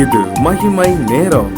இது மகிமை நேரம்.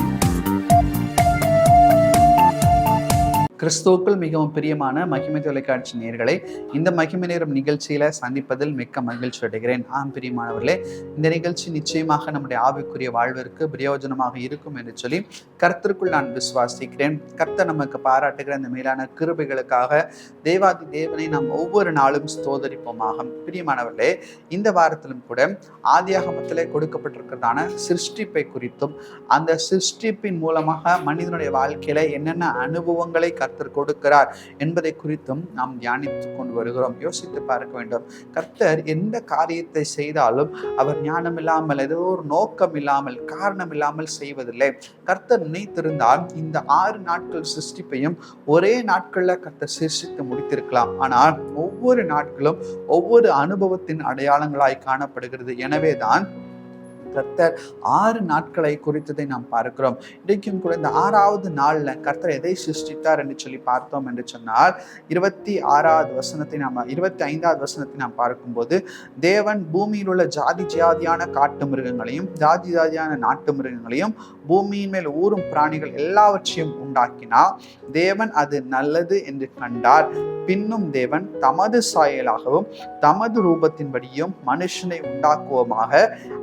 கிறிஸ்துவுக்குள் மிகவும் பிரியமான மகிமை தொலைக்காட்சி நேயர்களை இந்த மகிமை நேரம் நிகழ்ச்சியில சந்திப்பதில் மிக்க மகிழ்ச்சி அடைகிறேன். பிரியமானவர்களே, இந்த நிகழ்ச்சி நிச்சயமாக நம்முடைய ஆவிக்குரிய வாழ்விற்கு பிரயோஜனமாக இருக்கும் என்று சொல்லி கர்த்தருக்குள் நான் விசுவாசிக்கிறேன். கர்த்தர் நமக்கு பாராட்டுகிற இந்த மேலான கிருபைகளுக்காக தேவாதி தேவனை நாம் ஒவ்வொரு நாளும் ஸ்தோதரிப்போமாக. பிரியமானவர்களே, இந்த வாரத்திலும் கூட ஆதியாகமத்திலே கொடுக்கப்பட்டிருக்கிறதான சிருஷ்டிப்பை குறித்தும் அந்த சிருஷ்டிப்பின் மூலமாக மனிதனுடைய வாழ்க்கையில என்னென்ன அனுபவங்களை கர்த்தர் கொடுக்கிறார் என்பதை குறித்தும் நாம் தியானித்துக் கொண்டு வருகிறோம். யோசித்து பார்க்க வேண்டும். கர்த்தர் எந்த காரியத்தை செய்தாலும் அவர் ஞானம் இல்லாமல், ஏதோ ஒரு நோக்கம் இல்லாமல், காரணம் இல்லாமல் செய்வதில்லை. கர்த்தர் நினைத்திருந்தால் இந்த 6 நாட்கள் சிருஷ்டிப்பையும் ஒரே நாட்கள்ல கர்த்தர் சிருஷ்டித்து முடித்திருக்கலாம். ஆனால் ஒவ்வொரு நாட்களும் ஒவ்வொரு அனுபவத்தின் அடையாளங்களாய் காணப்படுகிறது. எனவேதான் கர்த்தர் 6 நாட்களை குறித்ததை நாம் பார்க்கிறோம். இன்றைக்கும் கூட இந்த 6வது நாள்ல கர்த்தர் எதை சிருஷ்டித்தார் என்று சொல்லி பார்த்தோம் என்று சொன்னால் 25வது வசனத்தை நாம் பார்க்கும்போது, தேவன் பூமியில் உள்ள ஜாதி ஜாதியான காட்டு மிருகங்களையும் ஜாதி ஜாதியான நாட்டு மிருகங்களையும் பூமியின் மேல் ஊறும் பிராணிகள் எல்லாவற்றையும் உண்டாக்கினார். தேவன் அது நல்லது என்று கண்டார். பின்னும் தேவன் தமது சாயலாகவும் தமது ரூபத்தின்படியும் மனுஷனை உண்டாக்குவோமாக,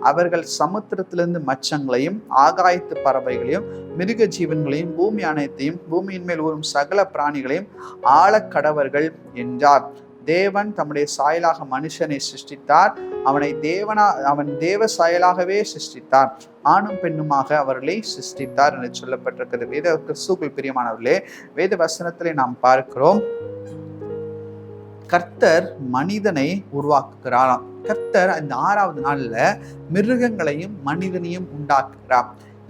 அவர்கள் சமுத்திரத்திலிருந்து மச்சங்களையும் ஆகாயத்து பறவைகளையும் மிருக ஜீவன்களையும் பூமி அனைத்தையும் பூமியின் மேல் ஊறும் சகல பிராணிகளையும் ஆழக்கடவர்கள் என்றார். தேவன் தம்முடைய சாயலாக மனுஷனை சிருஷ்டித்தார். அவன் தேவ சாயலாகவே சிருஷ்டித்தார். ஆணும் பெண்ணுமாக அவர்களை சிருஷ்டித்தார் என்று சொல்லப்பட்டிருக்கிறது. வேத கிறிஸ்துவுக்குள் பிரியமானவர்களே, வேத வசனத்திலே நாம் பார்க்கிறோம், கர்த்தர் மனிதனை உருவாக்குகிறாராம். கர்த்தர் இந்த 6வது நாள்ல மிருகங்களையும் மனிதனையும் உண்டாக்குகிறார்.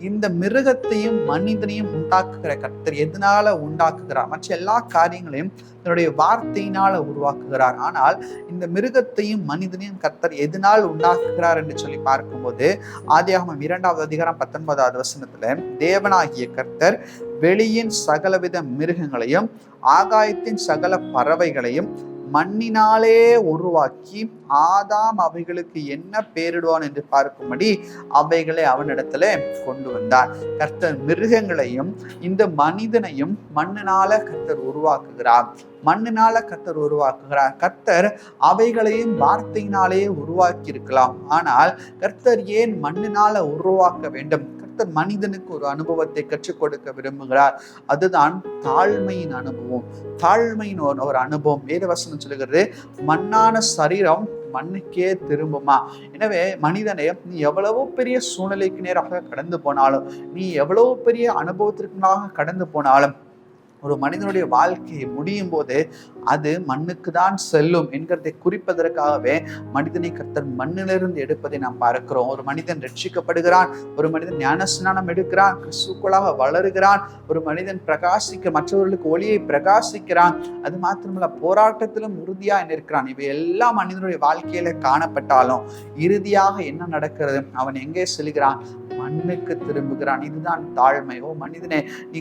இந்த மிருகத்தையும் மனிதனையும் உண்டாக்குகிற கர்த்தர் எதனால உண்டாக்குகிறார்? மற்ற எல்லா காரியங்களையும் தன்னுடைய வார்த்தையினால உருவாக்குகிறார். ஆனால் இந்த மிருகத்தையும் மனிதனையும் கர்த்தர் எதனால் உண்டாக்குகிறார் என்று சொல்லி பார்க்கும்போது, ஆதியாகமம் 2வது அதிகாரம் 19வது வசனத்துல, தேவனாகிய கர்த்தர் வெளியின் சகலவித மிருகங்களையும் ஆகாயத்தின் சகல பறவைகளையும் மண்ணினாலே உருவாக்கி ஆதாம் அவைகளுக்கு என்ன பெயரிடுவான் என்று பார்க்கும்படி அவைகளை அவனிடத்துல கொண்டு வந்தார். கர்த்தர் மிருகங்களையும் இந்த மனிதனையும் மண்ணினால கர்த்தர் உருவாக்குகிறார். கர்த்தர் அவைகளையும் வார்த்தையினாலே உருவாக்கி இருக்கலாம். ஆனால் கர்த்தர் ஏன் மண்ணினால உருவாக்க வேண்டும்? கர்த்தர் மனிதனுக்கு ஒரு அனுபவத்தை கற்றுக் கொடுக்க விரும்புகிறார். அதுதான் தாழ்மையின் அனுபவம். தாழ்மையின் ஒரு அனுபவம். வேதவசனம் சொல்லுகிறது, மண்ணான சரீரம் மண்ணுக்கே திரும்புமா. எனவே மனிதனே, நீ எவ்வளவோ பெரிய சூழ்நிலைக்கு நேராக கடந்து போனாலும், நீ எவ்வளவு பெரிய அனுபவத்திற்காக கடந்து போனாலும், ஒரு மனிதனுடைய வாழ்க்கையை முடியும் போது அது மண்ணுக்கு தான் செல்லும் என்கிறதை குறிப்பதற்காகவே மனிதனை கர்த்தர் மண்ணிலிருந்து எடுப்பதை நாம் பார்க்கிறோம். ஒரு மனிதன் ரட்சிக்கப்படுகிறான், ஒரு மனிதன் ஞானஸ்நானம் எடுக்கிறான், கிறிஸ்துக்குள்ளாக வளருகிறான், ஒரு மனிதன் மற்றவர்களுக்கு ஒளியை பிரகாசிக்கிறான். அது மாத்திரமல்ல, போராட்டத்திலும் உறுதியாக நிற்கிறான். இவை எல்லாம் மனிதனுடைய வாழ்க்கையில காணப்பட்டாலும் இறுதியாக என்ன நடக்கிறது? அவன் எங்கே செல்கிறான்? மண்ணுக்கு திரும்புகிறான். இதுதான் தாழ்மை. ஓ மனிதனே, நீ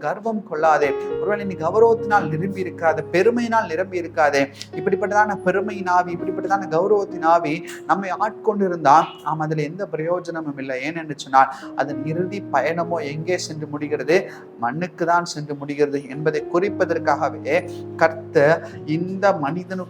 கர்வம் கொள்ளாதே. ஒருவேளை நீ கௌரவத்தினால் நிரம்பி இருக்காது, பெருமையினால் நிரம்பி இருக்காதே. இப்படிப்பட்டதான பெருமையின் ஆவி, இப்படிப்பட்டதான கௌரவத்தின் ஆவி நம்மை ஆட்கொண்டு இருந்தா அதுல எந்த பிரயோஜனமும் இல்லை. ஏனென்று சொன்னால் அதன் இறுதி பயணமோ எங்கே சென்று முடிகிறது? மண்ணுக்கு தான் சென்று முடிகிறது என்பதை குறிப்பதற்காகவே கர்த்தர் இந்த மனிதனின்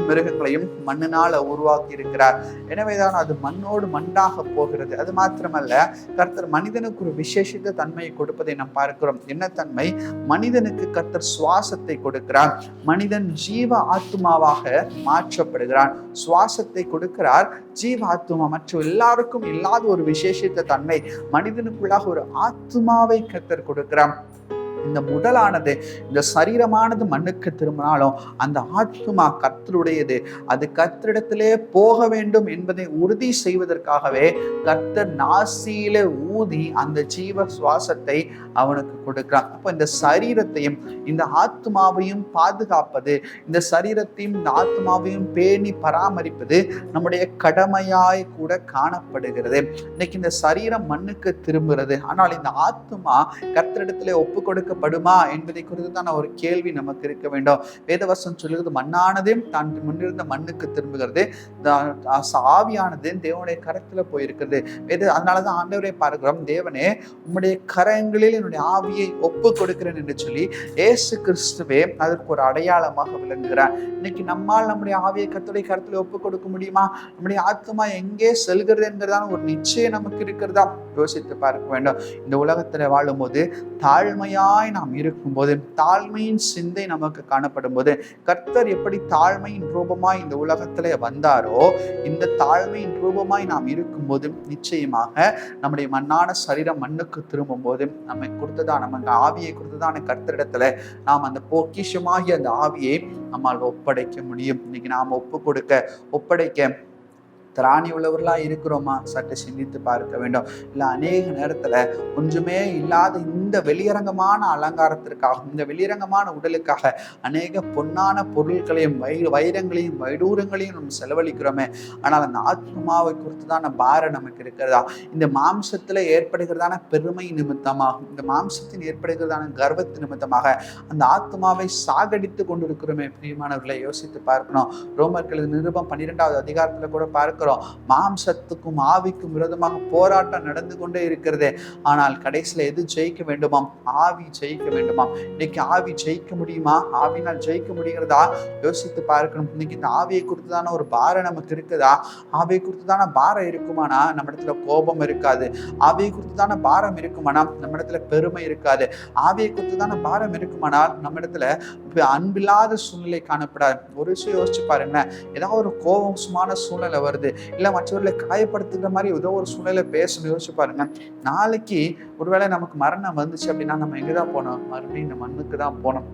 மிருகங்களையும் மண்ணினால உருவாக்கி இருக்கிறார். எனவேதான் அது மண்ணோடு மண்ணாக போகிறது. அது மாத்திரமல்ல, கர்த்தர் மனிதனுக்கு ஒரு விசேஷித்த தன்மையை கொடுப்பதை நாம் பார்க்கிறோம். என்ன தன்மை? மனிதனுக்கு கர்த்தர் சுவாசத்தை கொடுக்கிறார். மனிதன் ஜீவ ஆத்துமாவாக மாற்றப்படுகிறான். சுவாசத்தை கொடுக்கிறார். ஜீவ ஆத்துமா மற்ற எல்லாருக்கும் இல்லாத ஒரு விசேஷித்த தன்மை. மனிதனுக்குள்ளாக ஒரு ஆத்துமாவை கர்த்தர் கொடுக்கிறான். இந்த முதலானது, இந்த சரீரமானது மண்ணுக்கு திரும்பினாலும் அந்த ஆத்மா கர்த்தருடையது. அது கர்த்தரிடத்திலே போக வேண்டும் என்பதை உறுதி செய்வதற்காகவே கர்த்தர் நாசியில ஊதி அந்த ஜீவ சுவாசத்தை அவனுக்கு கொடுக்கிறான். அப்ப இந்த சரீரத்தையும் இந்த ஆத்மாவையும் பாதுகாப்பது, இந்த சரீரத்தையும் இந்த ஆத்மாவையும் பேணி பராமரிப்பது நம்முடைய கடமையாய் கூட காணப்படுகிறது. இன்னைக்கு இந்த சரீரம் மண்ணுக்கு திரும்புகிறது. ஆனால் இந்த ஆத்மா கர்த்தரிடத்திலே ஒப்பு கொடுக்க கொடுக்கப்படுமா என்பதை குறித்து தான் ஒரு கேள்வி நமக்கு இருக்க வேண்டும். வேதவசனம் சொல்லுகிறது, மண்ணானதே தான் முன்னிருந்த மண்ணுக்கு திரும்புகிறது, ஆவியானது தேவனுடைய கரத்துல போயிருக்கிறது. அதனாலதான் ஆண்டவரை பார்க்கிறோம், தேவனே உம்முடைய கரங்களில் என்னுடைய ஆவியை ஒப்பு கொடுக்கிறேன் என்று சொல்லி இயேசு கிறிஸ்துவே அதற்கு ஒரு அடையாளமாக விளங்குகிறார். இன்னைக்கு நம்மால் நம்முடைய ஆவியை கர்த்தருடைய கரத்துல ஒப்பு கொடுக்க முடியுமா? நம்முடைய ஆத்மா எங்கே செல்கிறது என்கிறதான ஒரு நிச்சயம் நமக்கு இருக்கிறதா? யோசித்து பார்க்க வேண்டும். இந்த உலகத்துல வாழும் போது தாழ்மையாய் நாம் இருக்கும்போது, தாழ்மையின் சிந்தை நமக்கு காணப்படும் போது, கர்த்தர் எப்படி தாழ்மையின் ரூபமாய் இந்த உலகத்திலே வந்தாரோ, இந்த தாழ்மையின் ரூபமாய் நாம் இருக்கும்போது நிச்சயமாக நம்முடைய மண்ணான சரீரம் மண்ணுக்கு திரும்பும் போது நம்மை கொடுத்ததான், நமக்கு ஆவியை கொடுத்ததான கர்த்தரிடத்துல நாம் அந்த பொக்கிஷமாகிய அந்த ஆவியை நம்மால் ஒப்படைக்க முடியும். இன்னைக்கு நாம் ஒப்படைக்க திராணி உள்ளவர்களா இருக்கிறோமா? சற்று சிந்தித்து பார்க்க வேண்டும். இல்ல அநேக நேரத்துல ஒன்றுமே இல்லாத இந்த வெளியரங்கமான அலங்காரத்திற்காக, இந்த வெளியரங்கமான உடலுக்காக அநேக பொன்னான பொருட்களையும் வைரங்களையும் வைடூரங்களையும் நம்ம செலவழிக்கிறோமே. ஆனால் அந்த ஆத்மாவை குறித்துதான பாரம் நமக்கு இருக்கிறதா? இந்த மாம்சத்துல ஏற்படுகிறதான பெருமை நிமித்தமாக, இந்த மாம்சத்தின் ஏற்படுகிறதான கர்வத்து நிமித்தமாக அந்த ஆத்மாவை சாகடித்து கொண்டிருக்கிறோமே. பிரியமானவர்களை யோசித்து பார்க்கணும். ரோமர்கள் நிருபம் 12வது அதிகாரத்துல கூட பார்க்கிறோம், மாம்சத்துக்கும் ஆவிக்கும் விரோதமாக போராட்டம் நடந்து கொண்டே இருக்கிறது. ஆனால் கடைசியில எது ஜெயிக்க வேண்டுமாம்? ஆவி ஜெயிக்க வேண்டுமாம். இன்னைக்கு ஆவி ஜெயிக்க முடியுமா? ஆவினால் ஜெயிக்க முடிகிறதா? யோசித்து பார்க்கணும். இன்னைக்கு இந்த ஆவியை குறித்துதான ஒரு பாரம் நமக்கு இருக்குதா? ஆவியை குறித்துதான பாரம் இருக்குமானா நம்ம இடத்துல கோபம் இருக்காது. ஆவியை குறித்துதான பாரம் இருக்குமானா நம்ம இடத்துல பெருமை இருக்காது. ஆவியை குறித்துதான பாரம் இருக்குமானால் நம்ம இடத்துல அன்பில்லாத சூழ்நிலை காணப்படாது. ஒரு விஷயம் யோசிச்சு பாருங்க, ஏதாவது ஒரு கோபமான சூழ்நிலை வருது, இல்ல மற்றவர்களை காயப்படுத்துகிற மாதிரி ஏதோ ஒரு சூழ்நிலை பேசணும். யோசிச்சு பாருங்க, நாளைக்கு ஒருவேளை நமக்கு மரணம் வந்துச்சு அப்படின்னா நம்ம எங்கதான் போனோம்? மறுபடியும் இந்த மண்ணுக்கு தான் போனோம்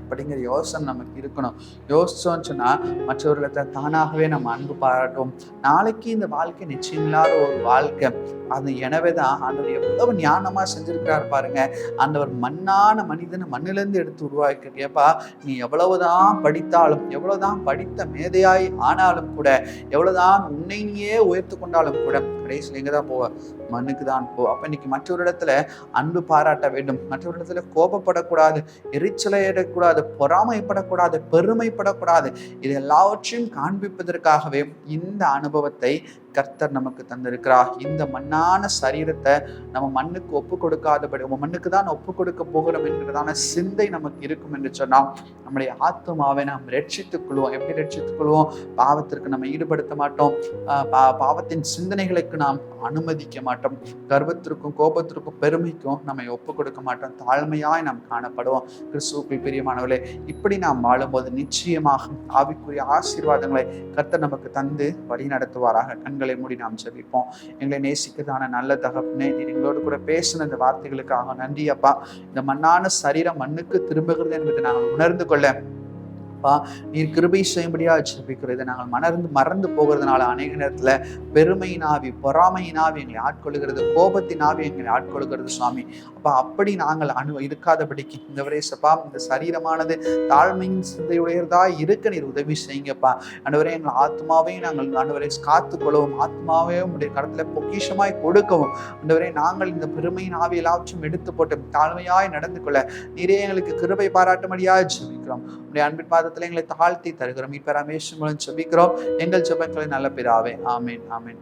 அப்படிங்கிற யோசனை நமக்கு இருக்கணும். யோசிச்சோன்னு சொன்னா மற்றவர்களை தானாகவே நம்ம அன்பு பாராட்டும். நாளைக்கு இந்த வாழ்க்கை நிச்சயம் இல்லாத ஒரு வாழ்க்கை. அது எனவேதான் ஆண்டவர் எவ்வளவு ஞானமா செஞ்சிருக்கிறார் பாருங்க. ஆண்டவர் மண்ணான மனிதனை மண்ணிலிருந்து எடுத்து உருவாக்கியப்பா, நீ எவ்வளவுதான் படித்தாலும், எவ்வளவுதான் படித்த மேதையாய் ஆனாலும் கூட, எவ்வளவுதான் உன்னை நீயே உயர்த்து கொண்டாலும் கூட கடைசியில் எங்கதான் போவ? மண்ணுக்கு தான் போ. அப்ப இன்னைக்கு மற்றொரு இடத்துல அன்பு பாராட்ட வேண்டும், மற்றொரு இடத்துல கோபப்படக்கூடாது, எரிச்சலை ஏறக்கூடாது, பொறாமைப்படக்கூடாது, பெருமைப்படக்கூடாது. இது எல்லாவற்றையும் காண்பிப்பதற்காகவே இந்த அனுபவத்தை கர்த்தர் நமக்கு தந்திருக்கிறார். இந்த மண்ணான சரீரத்தை நம்ம மண்ணுக்கு ஒப்பு கொடுக்காதபடி, மண்ணுக்கு தான் ஒப்பு கொடுக்க போகிறோம் என்கிறதான சிந்தை நமக்கு இருக்கும் என்று சொன்னால் நம்முடைய ஆத்மாவை நாம் ரட்சித்துக் கொள்வோம். எப்படி ரட்சித்துக் கொள்வோம்? பாவத்திற்கு நம்ம ஈடுபடுத்த மாட்டோம். பாவத்தின் சிந்தனைகளுக்கு நாம் அனுமதிக்க மாட்டோம். கர்வத்திற்கும் கோபத்திற்கும் பெருமைக்கும் நம்ம ஒப்பு கொடுக்க மாட்டோம். தாழ்மையாய் நாம் காணப்படுவோம். கிறிஸ்துவுக்குள் பிரியமானவர்களே, இப்படி நாம் வாழும்போது நிச்சயமாக ஆவிக்குரிய ஆசீர்வாதங்களை கர்த்தர் நமக்கு தந்து வழி நடத்துவாராக. கண்களை மூடி நாம் ஜெபிப்போம். எங்களை நேசிக்கிறதான நல்ல தகப்பனே, நீர் எங்களோடு கூட பேசின இந்த வார்த்தைகளுக்காக நன்றி அப்பா. இந்த மண்ணான சரீரம் மண்ணுக்கு திரும்புகிறது என்பதை நாங்கள் உணர்ந்து கொள்ள நீர் கிருபை செய்யும்படியா ஜெபிக்கிறோம். நாங்கள் மறந்து போகிறதுனால அநேக நேரத்துல பெருமையின் ஆவி, பொறாமையின் ஆவி எங்களை ஆட்கொள்கிறது, கோபத்தின் ஆவி எங்களை ஆட்கொள்கிறது சுவாமி. அப்பா, அப்படி நாங்கள் இருக்காதபடிக்கு இந்த வரைசப்பா இந்த சரீரமானது தாழ்மையின் சிந்தையுடையதா இருக்க நீர் உதவி செய்யுங்கப்பா. ஆண்டவரே, எங்கள் ஆத்மாவையும் நாங்கள் ஆண்டவரை காத்துக்கொள்ளவும், ஆத்மாவையும் உடைய கடத்துல பொக்கிஷமாய் கொடுக்கவும், ஆண்டவரே நாங்கள் இந்த பெருமையின் ஆவி எல்லாவற்றும் எடுத்து போட்டு தாழ்மையாய் நடந்து கொள்ள நீரே எங்களுக்கு கிருபை பாராட்டும்படியா ஜெபிக்கிறோம். உடைய அன்பின் பாதத்துல எங்களை தாழ்த்தி தருகிறோம். இப்ப ரமேஷ் மூலம் ஜெபிக்கிறோம். எங்கள் ஜெபங்களை நல்ல பிதாவே. ஆமேன், ஆமேன்.